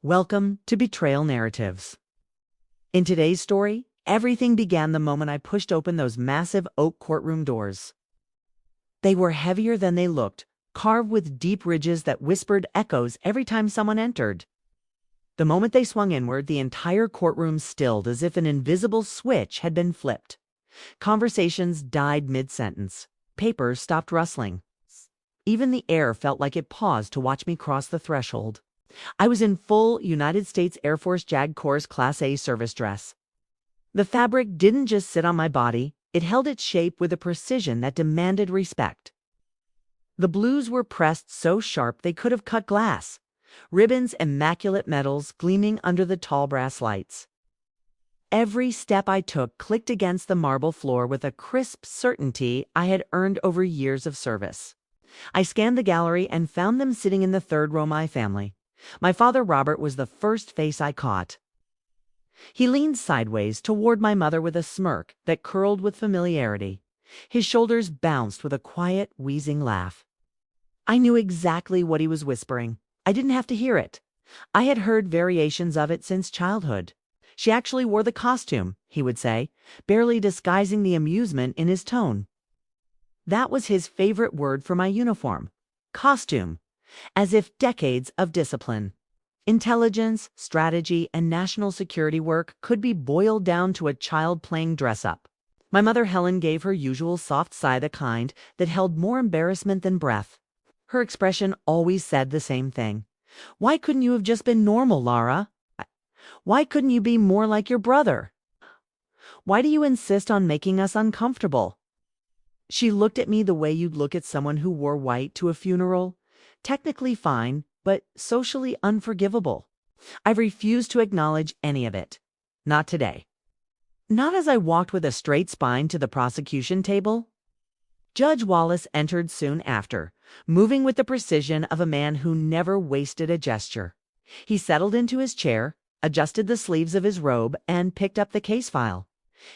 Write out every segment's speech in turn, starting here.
Welcome to Betrayal Narratives. In today's story, everything began the moment I pushed open those massive oak courtroom doors. They were heavier than they looked, carved with deep ridges that whispered echoes every time someone entered. The moment they swung inward, the entire courtroom stilled as if an invisible switch had been flipped. Conversations died mid-sentence. Papers stopped rustling. Even the air felt like it paused to watch me cross the threshold. I was in full United States Air Force JAG Course Class A service dress. The fabric didn't just sit on my body, it held its shape with a precision that demanded respect. The blues were pressed so sharp they could have cut glass, ribbons immaculate metals gleaming under the tall brass lights. Every step I took clicked against the marble floor with a crisp certainty I had earned over years of service. I scanned the gallery and found them sitting in the third row, my family. My father, Robert, was the first face I caught. He leaned sideways toward my mother with a smirk that curled with familiarity. His shoulders bounced with a quiet, wheezing laugh. I knew exactly what he was whispering. I didn't have to hear it. I had heard variations of it since childhood. "She actually wore the costume," he would say, barely disguising the amusement in his tone. That was his favorite word for my uniform. Costume. As if decades of discipline, intelligence, strategy, and national security work could be boiled down to a child playing dress-up. My mother Helen gave her usual soft sigh, the kind that held more embarrassment than breath. Her expression always said the same thing. "Why couldn't you have just been normal, Lara? Why couldn't you be more like your brother? Why do you insist on making us uncomfortable?" She looked at me the way you'd look at someone who wore white to a funeral. Technically fine, but socially unforgivable. I refused to acknowledge any of it. Not today. Not as I walked with a straight spine to the prosecution table. Judge Wallace entered soon after, moving with the precision of a man who never wasted a gesture. He settled into his chair, adjusted the sleeves of his robe, and picked up the case file.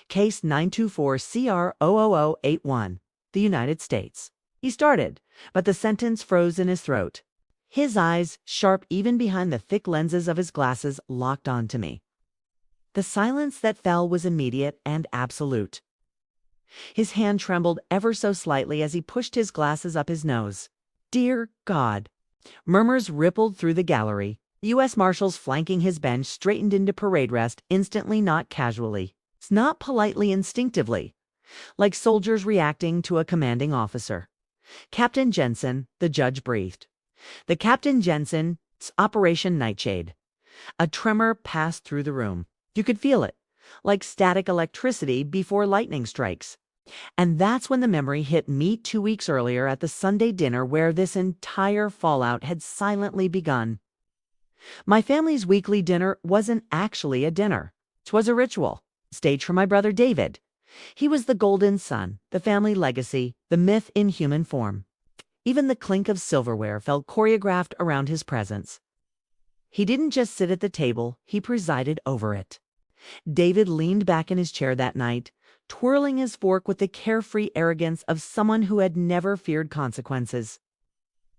Case 924-CR00081, the United States. He started, but the sentence froze in his throat. His eyes, sharp even behind the thick lenses of his glasses, locked onto me. The silence that fell was immediate and absolute. His hand trembled ever so slightly as he pushed his glasses up his nose. Dear God! Murmurs rippled through the gallery. U.S. Marshals flanking his bench straightened into parade rest instantly, not casually. Not politely, instinctively. Like soldiers reacting to a commanding officer. "Captain Jensen," the judge breathed. "The Captain Jensen, Operation Nightshade." A tremor passed through the room. You could feel it, like static electricity before lightning strikes. And that's when the memory hit me 2 weeks earlier at the Sunday dinner where this entire fallout had silently begun. My family's weekly dinner wasn't actually a dinner. 'Twas a ritual, staged for my brother David. He was the golden son, the family legacy, the myth in human form. Even the clink of silverware felt choreographed around his presence. He didn't just sit at the table, he presided over it. David leaned back in his chair that night, twirling his fork with the carefree arrogance of someone who had never feared consequences.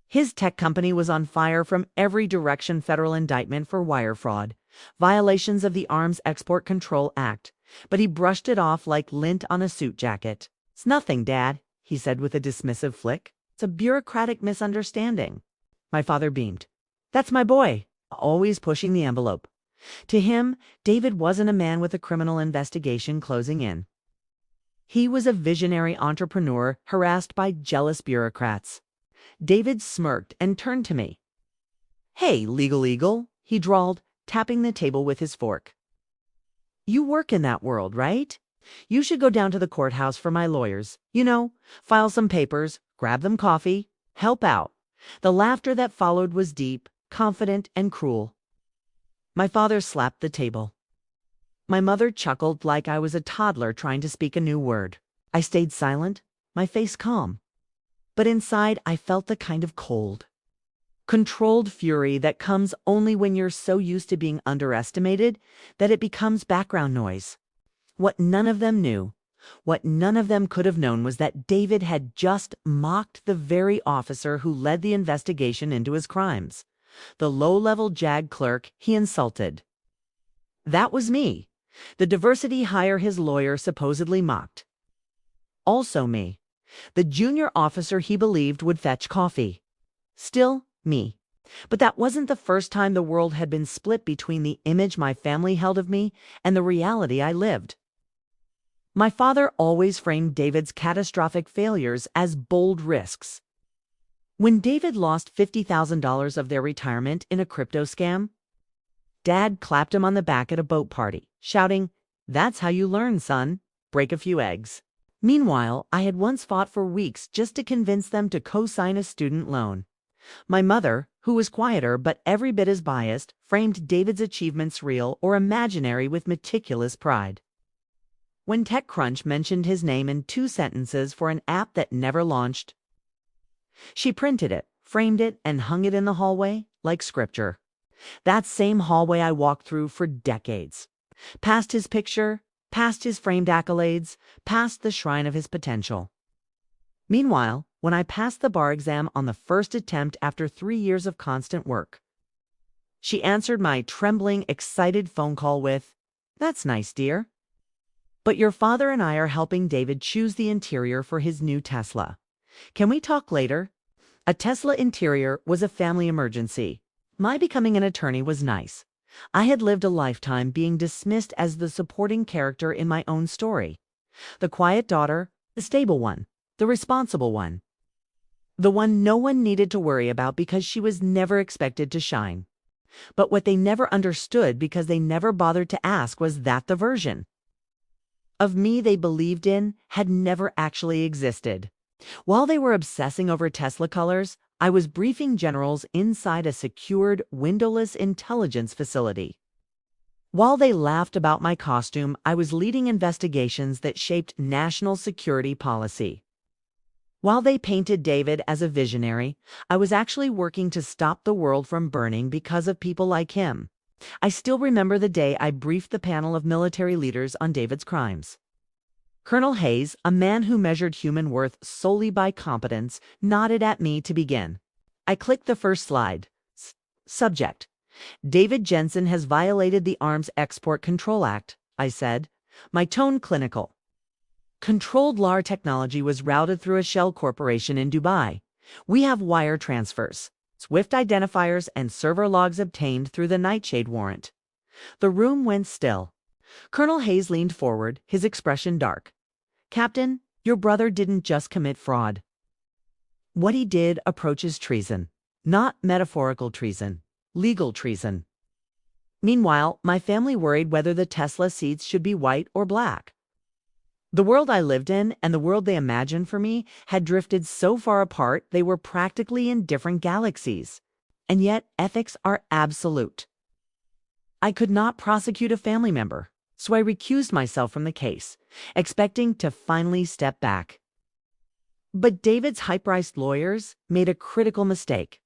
His tech company was on fire from every direction: federal indictment for wire fraud, violations of the Arms Export Control Act, but he brushed it off like lint on a suit jacket. "It's nothing, Dad," he said with a dismissive flick. "It's a bureaucratic misunderstanding." My father beamed. "That's my boy, always pushing the envelope." To him, David wasn't a man with a criminal investigation closing in. He was a visionary entrepreneur harassed by jealous bureaucrats. David smirked and turned to me. "Hey, legal eagle," he drawled, tapping the table with his fork. "You work in that world, right? You should go down to the courthouse for my lawyers. You know, file some papers, grab them coffee, help out." The laughter that followed was deep, confident, and cruel. My father slapped the table. My mother chuckled like I was a toddler trying to speak a new word. I stayed silent, my face calm. But inside I felt the kind of cold, controlled fury that comes only when you're so used to being underestimated that it becomes background noise. What none of them knew, what none of them could have known, was that David had just mocked the very officer who led the investigation into his crimes. the low-level JAG clerk he insulted. That was me, the diversity hire his lawyer supposedly mocked. Also me, the junior officer he believed would fetch coffee. Still me. But that wasn't the first time the world had been split between the image my family held of me and the reality I lived. My father always framed David's catastrophic failures as bold risks. When David lost $50,000 of their retirement in a crypto scam, Dad clapped him on the back at a boat party, shouting, "That's how you learn, son. Break a few eggs." Meanwhile, I had once fought for weeks just to convince them to co-sign a student loan. My mother, who was quieter but every bit as biased, framed David's achievements real or imaginary with meticulous pride. When TechCrunch mentioned his name in 2 sentences for an app that never launched, she printed it, framed it, and hung it in the hallway like scripture. That same hallway I walked through for decades. Past his picture, past his framed accolades, past the shrine of his potential. Meanwhile, when I passed the bar exam on the first attempt after 3 years of constant work, she answered my trembling, excited phone call with, "That's nice, dear. But your father and I are helping David choose the interior for his new Tesla. Can we talk later?" A Tesla interior was a family emergency. My becoming an attorney was nice. I had lived a lifetime being dismissed as the supporting character in my own story. The quiet daughter, the stable one, the responsible one. The one no one needed to worry about because she was never expected to shine. But what they never understood because they never bothered to ask was that the version of me they believed in had never actually existed. While they were obsessing over Tesla colors, I was briefing generals inside a secured, windowless intelligence facility. While they laughed about my costume, I was leading investigations that shaped national security policy. While they painted David as a visionary, I was actually working to stop the world from burning because of people like him. I still remember the day I briefed the panel of military leaders on David's crimes. Colonel Hayes, a man who measured human worth solely by competence, nodded at me to begin. I clicked the first slide. Subject: David Jensen has violated the Arms Export Control Act, I said, my tone clinical. Controlled LAR technology was routed through a shell corporation in Dubai. We have wire transfers, SWIFT identifiers, and server logs obtained through the Nightshade warrant. The room went still. Colonel Hayes leaned forward, his expression dark. "Captain, your brother didn't just commit fraud. What he did approaches treason. Not metaphorical treason, legal treason." Meanwhile, my family worried whether the Tesla seats should be white or black. The world I lived in and the world they imagined for me had drifted so far apart they were practically in different galaxies. And yet ethics are absolute. I could not prosecute a family member, so I recused myself from the case, expecting to finally step back. But David's high-priced lawyers made a critical mistake.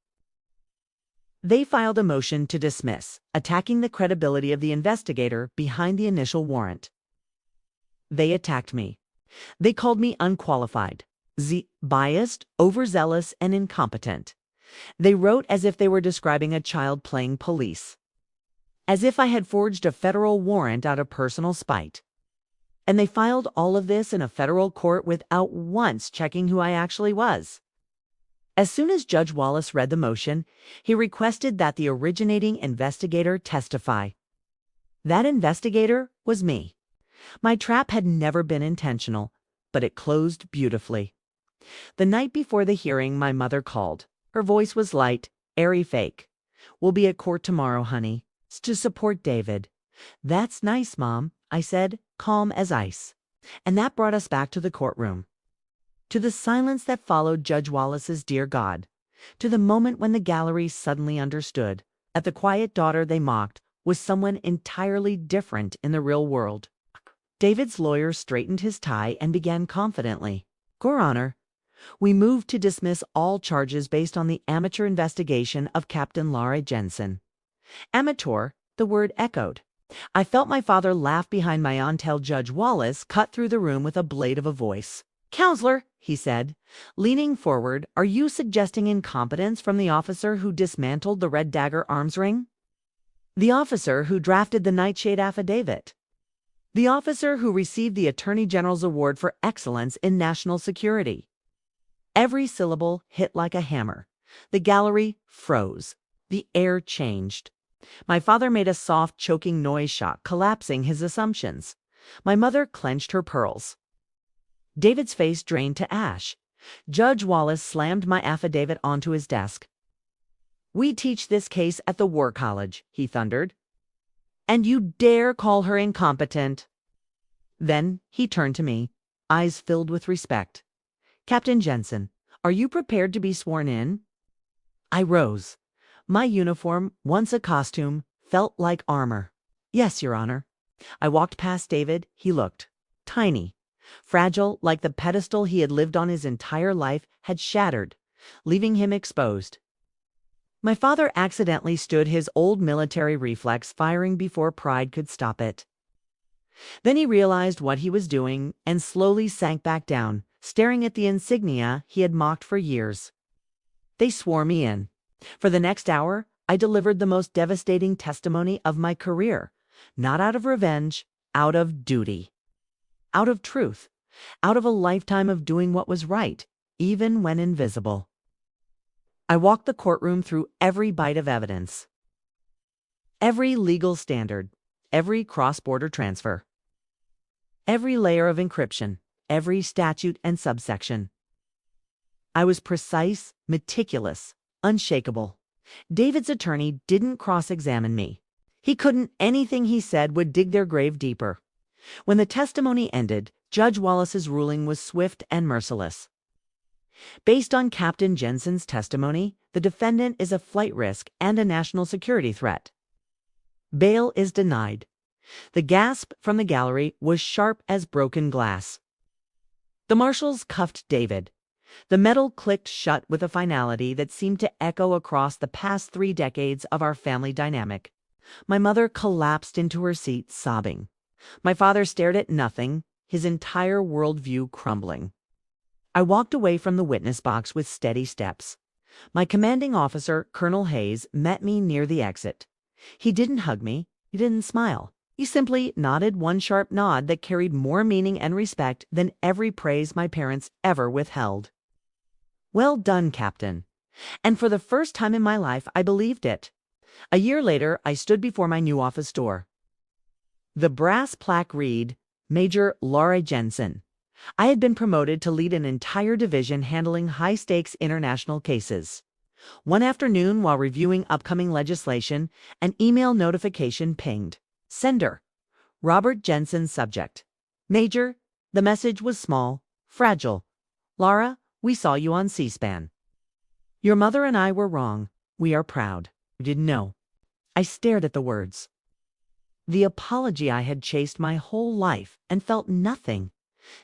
They filed a motion to dismiss, attacking the credibility of the investigator behind the initial warrant. They attacked me. They called me unqualified, biased, overzealous, and incompetent. They wrote as if they were describing a child playing police. As if I had forged a federal warrant out of personal spite. And they filed all of this in a federal court without once checking who I actually was. As soon as Judge Wallace read the motion, he requested that the originating investigator testify. That investigator was me. My trap had never been intentional, but it closed beautifully. The night before the hearing, my mother called. Her voice was light, airy fake. "We'll be at court tomorrow, honey, to support David." "That's nice, Mom," I said, calm as ice. And that brought us back to the courtroom. To the silence that followed Judge Wallace's "Dear God." To the moment when the gallery suddenly understood that the quiet daughter they mocked was someone entirely different in the real world. David's lawyer straightened his tie and began confidently. "Your Honor, we move to dismiss all charges based on the amateur investigation of Captain Lara Jensen." Amateur, the word echoed. I felt my father laugh behind my aunt till Judge Wallace cut through the room with a blade of a voice. "Counselor," he said, leaning forward, "are you suggesting incompetence from the officer who dismantled the Red Dagger arms ring? The officer who drafted the Nightshade affidavit? The officer who received the Attorney General's Award for Excellence in National Security?" Every syllable hit like a hammer. The gallery froze. The air changed. My father made a soft, choking noise shock, collapsing his assumptions. My mother clenched her pearls. David's face drained to ash. Judge Wallace slammed my affidavit onto his desk. "We teach this case at the War College," he thundered. "And you dare call her incompetent?" Then he turned to me, eyes filled with respect. "Captain Jensen, are you prepared to be sworn in?" I rose. My uniform, once a costume, felt like armor. "Yes, Your Honor." I walked past David. He looked tiny, fragile, like the pedestal he had lived on his entire life had shattered, leaving him exposed. My father accidentally stood his old military reflex firing before pride could stop it. Then he realized what he was doing and slowly sank back down, staring at the insignia he had mocked for years. They swore me in. For the next hour, I delivered the most devastating testimony of my career, not out of revenge, out of duty, out of truth, out of a lifetime of doing what was right, even when invisible. I walked the courtroom through every bite of evidence, every legal standard, every cross-border transfer, every layer of encryption, every statute and subsection. I was precise, meticulous, unshakable. David's attorney didn't cross-examine me. He couldn't. Anything he said would dig their grave deeper. When the testimony ended, Judge Wallace's ruling was swift and merciless. Based on Captain Jensen's testimony, the defendant is a flight risk and a national security threat. Bail is denied. The gasp from the gallery was sharp as broken glass. The marshals cuffed David. The metal clicked shut with a finality that seemed to echo across the past 3 decades of our family dynamic. My mother collapsed into her seat, sobbing. My father stared at nothing, his entire worldview crumbling. I walked away from the witness box with steady steps. My commanding officer, Colonel Hayes, met me near the exit. He didn't hug me. He didn't smile. He simply nodded one sharp nod that carried more meaning and respect than every praise my parents ever withheld. "Well done, Captain." And for the first time in my life, I believed it. A year later, I stood before my new office door. The brass plaque read, "Major Laura Jensen." I had been promoted to lead an entire division handling high-stakes international cases. One afternoon, while reviewing upcoming legislation, an email notification pinged. Sender: Robert Jensen. Subject: Major. The message was small, fragile. "Laura, we saw you on C-SPAN. Your mother and I were wrong. We are proud. You didn't know." I stared at the words. The apology I had chased my whole life and felt nothing.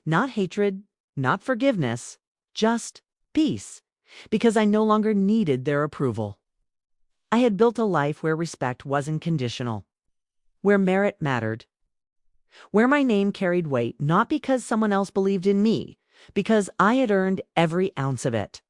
Not hatred, not forgiveness, just peace, because I no longer needed their approval. I had built a life where respect wasn't conditional, where merit mattered, where my name carried weight not because someone else believed in me, because I had earned every ounce of it.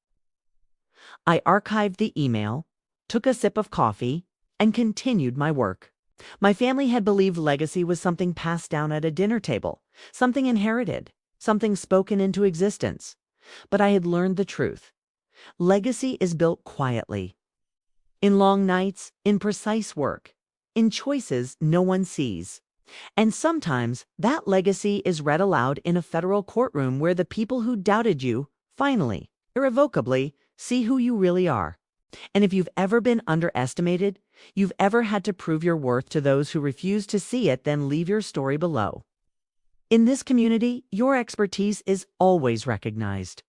I archived the email, took a sip of coffee, and continued my work. My family had believed legacy was something passed down at a dinner table, something inherited, something spoken into existence. But I had learned the truth. Legacy is built quietly, in long nights, in precise work, in choices no one sees. And sometimes that legacy is read aloud in a federal courtroom where the people who doubted you finally, irrevocably, see who you really are. And if you've ever been underestimated, you've ever had to prove your worth to those who refuse to see it, then leave your story below. In this community, your expertise is always recognized.